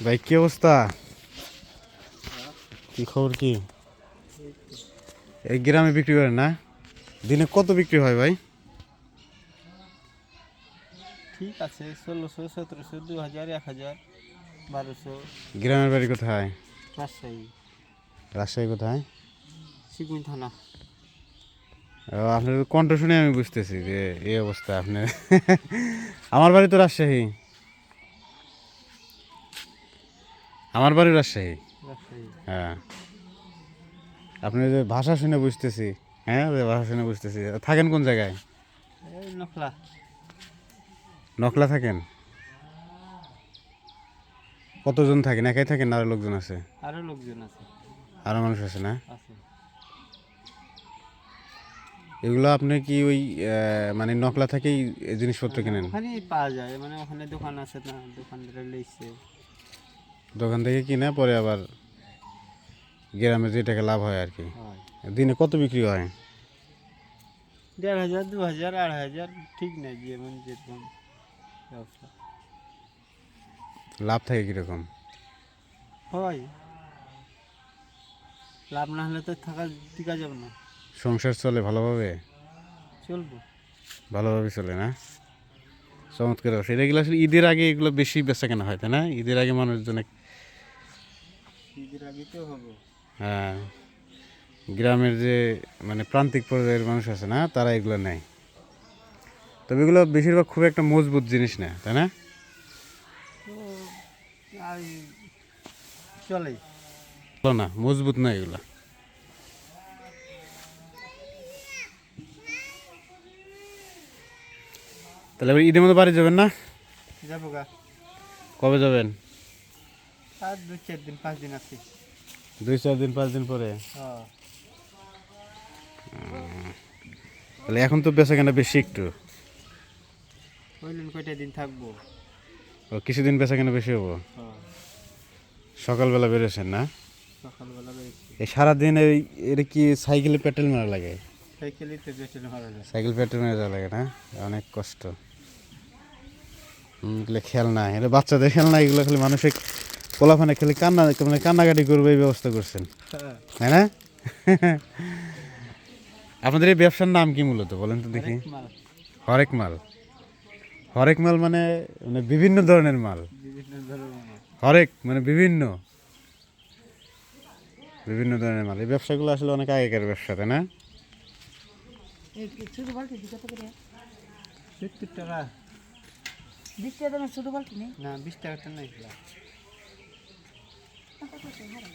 ভাই কি অবস্থা? কি খবর কি? এই গ্রামে বিক্রি করেন না? দিনে কত বিক্রি হয় ভাই? ঠিক আছে ১৬০০ ১৭০০ ২০০০ ১০০০ ১২০০। গ্রামের বাড়ি কোথায়? রাজশাহী রাজশাহী কোথায়? শিকুন থানা। আপনার কণ্ঠ শুনে আমি বুঝতেছি যে এই অবস্থা আপনার। আমার বাড়ি তো রাজশাহী। আমার বাড়ি রাজশাহী। রাজশাহী হ্যাঁ, আপনার যে ভাষা শুনে বুঝতেছি। হ্যাঁ, যে ভাষা শুনে বুঝতেছি। থাকেন কোন জায়গায়? এই নকলা। নকলা থাকেন? কতজন থাকেন? একাই থাকেন না আরো লোকজন আছে? আরো লোকজন আছে। আরো মানুষ আছে না? আছে এগুলো আপনি কি ওই মানে নকলা থেকেই এই জিনিসপত্র কিনেন? ওখানেই পাওয়া যায়, মানে ওখানে দোকান আছে না, দোকানদারে লইছে। দোকান থেকে কিনে পরে আবার গ্রামে যে টাকা লাভ হয় আর কি। হয় দিনে কত বিক্রি হয়? ১৫০০ ২০০০ ২৫০০, ঠিক নেই, যেমন যেরকম ব্যবসা লাভ থাকে কীরকম? হয়। লাভ না হলে তো টিকা যাবে না। সংসার চলে ভালোভাবে? চলবো। ভালোভাবে চলে না? চমৎকার ব্যবসা। এগুলো আসলে ঈদের আগে এগুলো বেশি বেচা কেনা হয় তাই না? ঈদের আগে মানুষজন ঈদের আগে তো হবো। হ্যাঁ, গ্রামের যে মানে প্রান্তিক পর্যায়ের মানুষ আছে না, তারা এগুলো নেয়। তবে এগুলো বেশিরভাগ খুব একটা মজবুত জিনিস না তাই না? তো আর চলে। ভালো না, মজবুত না এগুলো। তাহলে এবার ঈদের মধ্যে বাড়ি যাবেন না? যাবো গা। কবে যাবেন? আর ২-৪ দিন ৫ দিন আছে। ২-৪ দিন ৫ দিন পরে? হ্যাঁ তাহলে এখন তো বেচা কেনা বেশি একটু। বললেন কয়টা দিন থাকবো। ও কিছুদিন বেচা কেনা বেশি হবো। হ্যাঁ সকালবেলা বেরোছেন না? সকালবেলা বেরিয়েছি। এই সারাদিন এই এটা কি সাইকেলে পেট্রোল মারা লাগে? সাইকেলই তো বেটে মারা যায়। সাইকেল পেট্রোল মেরে যাওয়া লাগে না? অনেক কষ্ট। এগুলো খেলনা, এটা বাচ্চাদের খেলনা, এগুলো খালি মানুষের পোলাফানে খালি কান্না মানে কান্নাকাটি করবে এই ব্যবস্থা করছেন হ্যাঁ তাই না? আপনাদের এই ব্যবসার নাম কি মূলত বলেন তো দেখি? হরেক মাল, হরেক মাল। হরেক মাল মানে মানে বিভিন্ন ধরনের মাল। বিভিন্ন ধরনের মাল। হরেক মানে বিভিন্ন বিভিন্ন ধরনের মাল। এই ব্যবসাগুলো আসলে অনেক আগেকার ব্যবসা তাই না? ছোট বালতি কত করে? ৭০ টাকা। ২০ টাকা দামের ছোট বালতি নেই? না ২০ টাকাটা নাই। কত করে?